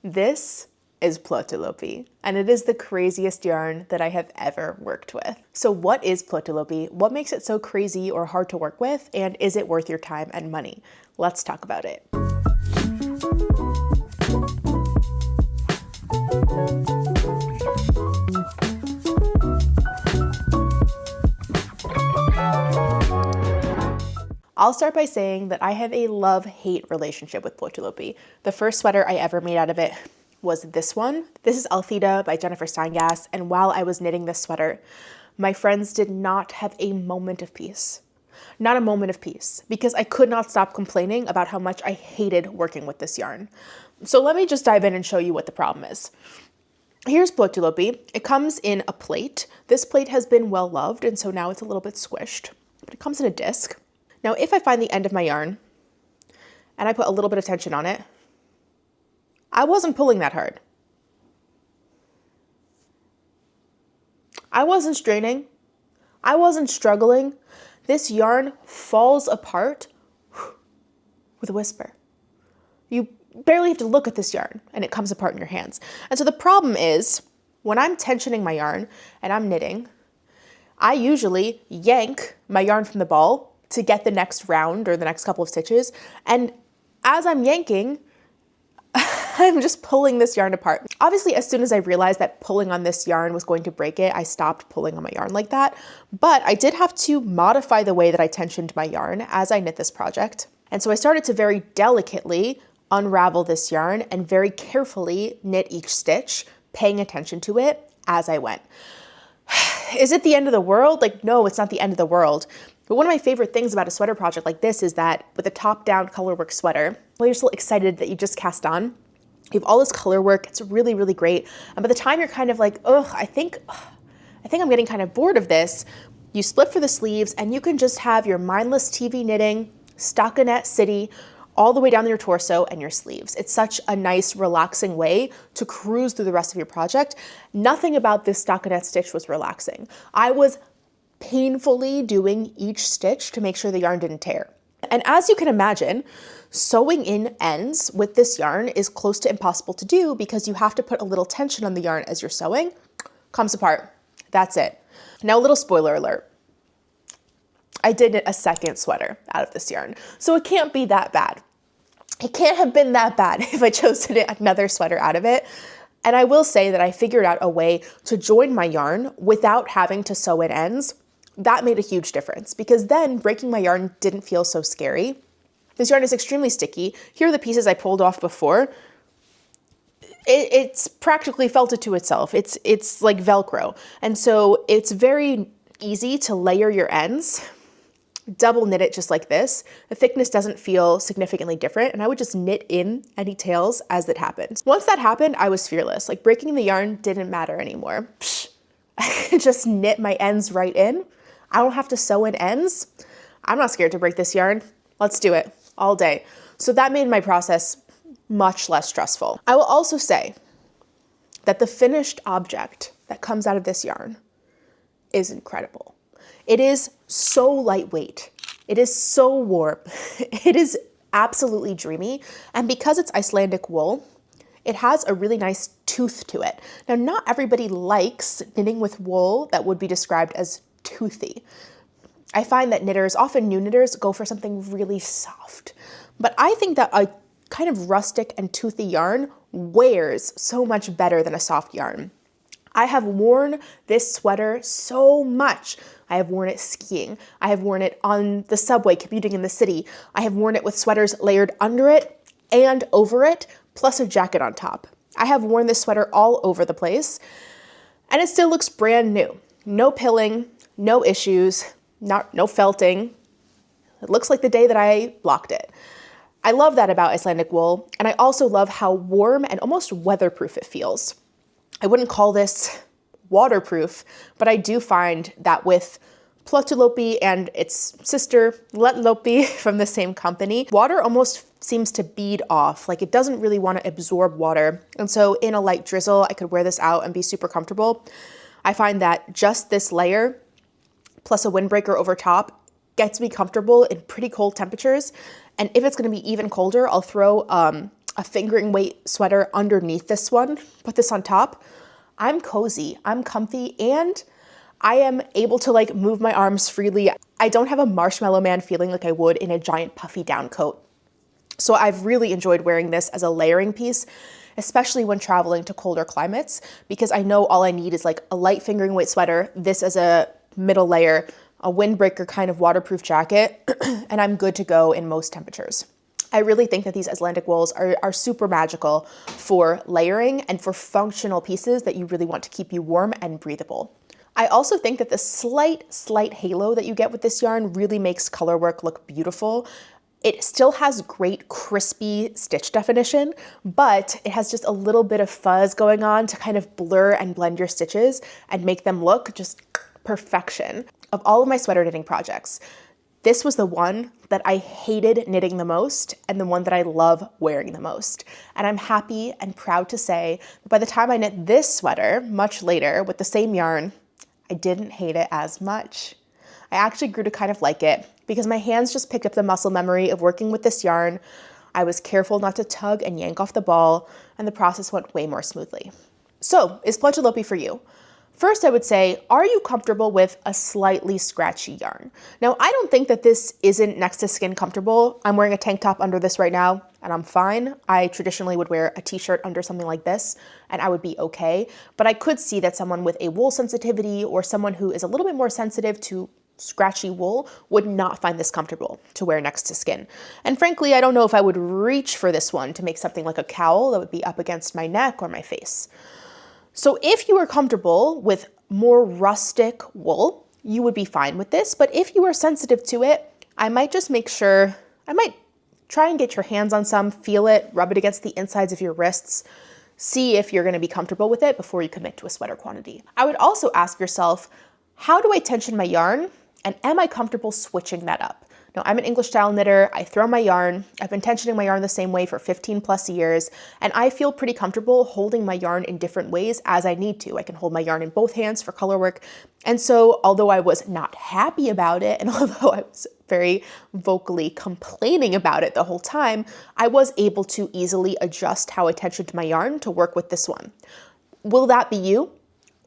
This is Plötulopi, and it is the craziest yarn that I have ever worked with. So what is Plötulopi? What makes it so crazy or hard to work with? And is it worth your time and money? Let's talk about it. I'll start by saying that I have a love-hate relationship with Plötulopi. The first sweater I ever made out of it was this one. This is Althea by Jennifer Steingass, and while I was knitting this sweater, my friends did not have a moment of peace. Not a moment of peace, because I could not stop complaining about how much I hated working with this yarn. So let me just dive in and show you what the problem is. Here's Plötulopi. It comes in a plate. This plate has been well loved, and so now it's a little bit squished, but it comes in a disc. Now, if I find the end of my yarn and I put a little bit of tension on it, I wasn't pulling that hard. I wasn't straining. I wasn't struggling. This yarn falls apart with a whisper. You barely have to look at this yarn and it comes apart in your hands. And so the problem is when I'm tensioning my yarn and I'm knitting, I usually yank my yarn from the ball to get the next round or the next couple of stitches. And as I'm yanking, I'm just pulling this yarn apart. Obviously, as soon as I realized that pulling on this yarn was going to break it, I stopped pulling on my yarn like that. But I did have to modify the way that I tensioned my yarn as I knit this project. And so I started to very delicately unravel this yarn and very carefully knit each stitch, paying attention to it as I went. Is it the end of the world? Like, no, it's not the end of the world. But one of my favorite things about a sweater project like this is that with a top-down colorwork sweater, well, you're still excited that you just cast on. You have all this color work. It's really, really great. And by the time you're kind of like, ugh, I think I'm getting kind of bored of this, you split for the sleeves and you can just have your mindless TV knitting, stockinette city, all the way down to your torso and your sleeves. It's such a nice, relaxing way to cruise through the rest of your project. Nothing about this stockinette stitch was relaxing. I was painfully doing each stitch to make sure the yarn didn't tear. And as you can imagine, sewing in ends with this yarn is close to impossible to do because you have to put a little tension on the yarn as you're sewing. Comes apart. That's it. Now a little spoiler alert. I did knit a second sweater out of this yarn, so it can't be that bad. It can't have been that bad if I chose to knit another sweater out of it. And I will say that I figured out a way to join my yarn without having to sew in ends. That made a huge difference because then breaking my yarn didn't feel so scary. This yarn is extremely sticky. Here are the pieces I pulled off before. It's practically felted to itself. It's like Velcro. And so it's very easy to layer your ends, double knit it just like this. The thickness doesn't feel significantly different, and I would just knit in any tails as it happens. Once that happened, I was fearless. Like breaking the yarn didn't matter anymore. Psh, I could just knit my ends right in. I don't have to sew in ends. I'm not scared to break this yarn. Let's do it all day. So that made my process much less stressful. I will also say that the finished object that comes out of this yarn is incredible. It is so lightweight. It is so warm. It is absolutely dreamy. And because it's Icelandic wool, it has a really nice tooth to it. Now, not everybody likes knitting with wool that would be described as toothy. I find that knitters, often new knitters, go for something really soft. But I think that a kind of rustic and toothy yarn wears so much better than a soft yarn. I have worn this sweater so much. I have worn it skiing. I have worn it on the subway commuting in the city. I have worn it with sweaters layered under it and over it, plus a jacket on top. I have worn this sweater all over the place, and it still looks brand new. No pilling, no issues, no felting. It looks like the day that I blocked it. I love that about Icelandic wool, and I also love how warm and almost weatherproof it feels. I wouldn't call this waterproof, but I do find that with Plötulopi and its sister Plötulopi from the same company, water almost seems to bead off, like it doesn't really want to absorb water. And so in a light drizzle, I could wear this out and be super comfortable. I find that just this layer plus a windbreaker over top gets me comfortable in pretty cold temperatures. And if it's going to be even colder, I'll throw a fingering weight sweater underneath this one, put this on top, I'm cozy, I'm comfy, and I am able to like move my arms freely. I don't have a marshmallow man feeling like I would in a giant puffy down coat. So I've really enjoyed wearing this as a layering piece, especially when traveling to colder climates, because I know all I need is like a light fingering weight sweater, this as a middle layer, a windbreaker kind of waterproof jacket, and I'm good to go in most temperatures. I really think that these Icelandic wools are super magical for layering and for functional pieces that you really want to keep you warm and breathable. I also think that the slight halo that you get with this yarn really makes Colorwork look beautiful. It still has great crispy stitch definition, but it has just a little bit of fuzz going on to kind of blur and blend your stitches and make them look just perfection. Of all of my sweater knitting projects, this was the one that I hated knitting the most and the one that I love wearing the most. And I'm happy and proud to say that by the time I knit this sweater, much later with the same yarn, I didn't hate it as much. I actually grew to kind of like it because my hands just picked up the muscle memory of working with this yarn. I was careful not to tug and yank off the ball, and the process went way more smoothly. So, is Plötulopi for you? First, I would say, are you comfortable with a slightly scratchy yarn? Now, I don't think that this isn't next to skin comfortable. I'm wearing a tank top under this right now, and I'm fine. I traditionally would wear a t-shirt under something like this, and I would be okay. But I could see that someone with a wool sensitivity or someone who is a little bit more sensitive to scratchy wool would not find this comfortable to wear next to skin. And frankly, I don't know if I would reach for this one to make something like a cowl that would be up against my neck or my face. So if you are comfortable with more rustic wool, you would be fine with this. But if you are sensitive to it, I might just make sure, I might try and get your hands on some, feel it, rub it against the insides of your wrists, see if you're gonna be comfortable with it before you commit to a sweater quantity. I would also ask yourself, how do I tension my yarn? And am I comfortable switching that up? Now, I'm an English style knitter. I throw my yarn. I've been tensioning my yarn the same way for 15 plus years, and I feel pretty comfortable holding my yarn in different ways as I need to. I can hold my yarn in both hands for Colorwork. And so, although I was not happy about it, and although I was very vocally complaining about it the whole time, I was able to easily adjust how I tensioned my yarn to work with this one. Will that be you?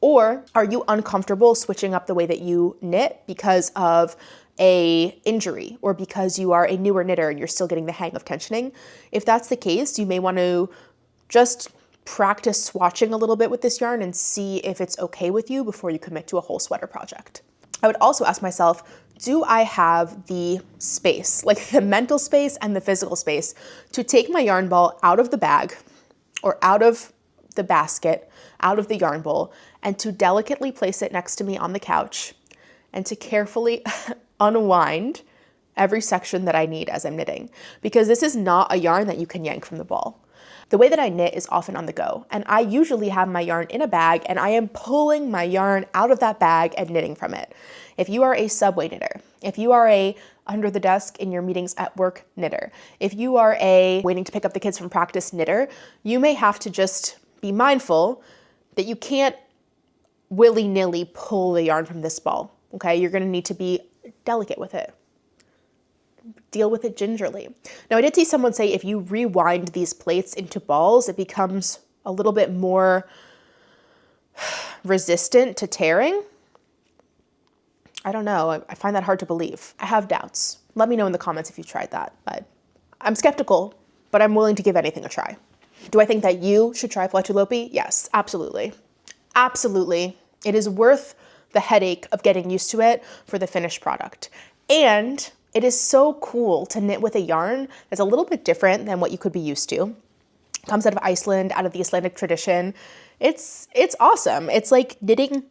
Or are you uncomfortable switching up the way that you knit because of a injury or because you are a newer knitter and you're still getting the hang of tensioning? If that's the case, you may want to just practice swatching a little bit with this yarn and see if it's okay with you before you commit to a whole sweater project. I would also ask myself, do I have the space, like the mental space and the physical space, to take my yarn ball out of the bag or out of the basket, out of the yarn bowl, and to delicately place it next to me on the couch and to carefully unwind every section that I need as I'm knitting, because this is not a yarn that you can yank from the ball. The way that I knit is often on the go, and I usually have my yarn in a bag and I am pulling my yarn out of that bag and knitting from it. If you are a subway knitter, if you are a under the desk in your meetings at work knitter, if you are a waiting to pick up the kids from practice knitter, you may have to just be mindful that you can't willy-nilly pull the yarn from this ball, okay? You're gonna need to be delicate with it. Deal with it gingerly. Now, I did see someone say if you rewind these plates into balls, it becomes a little bit more resistant to tearing. I don't know, I find that hard to believe. I have doubts. Let me know in the comments if you've tried that, but I'm skeptical, but I'm willing to give anything a try. Do I think that you should try Plötulopi? Yes, absolutely. Absolutely. It is worth the headache of getting used to it for the finished product. And it is so cool to knit with a yarn that's a little bit different than what you could be used to. It comes out of Iceland, out of the Icelandic tradition. It's awesome. It's like knitting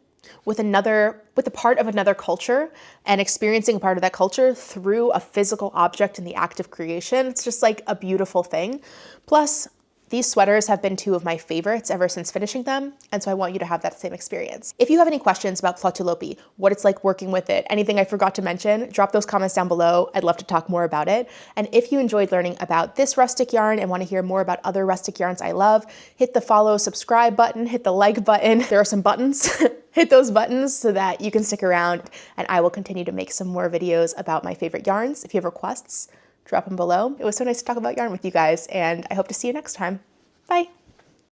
with a part of another culture and experiencing a part of that culture through a physical object in the act of creation. It's just like a beautiful thing. Plus, these sweaters have been two of my favorites ever since finishing them, and so I want you to have that same experience. If you have any questions about Plötulopi, what it's like working with it, anything I forgot to mention, drop those comments down below. I'd love to talk more about it. And if you enjoyed learning about this rustic yarn and want to hear more about other rustic yarns I love, hit the follow, subscribe button, hit the like button. There are some buttons. Hit those buttons so that you can stick around, and I will continue to make some more videos about my favorite yarns. If you have requests, drop them below. It was so nice to talk about yarn with you guys, and I hope to see you next time. Bye.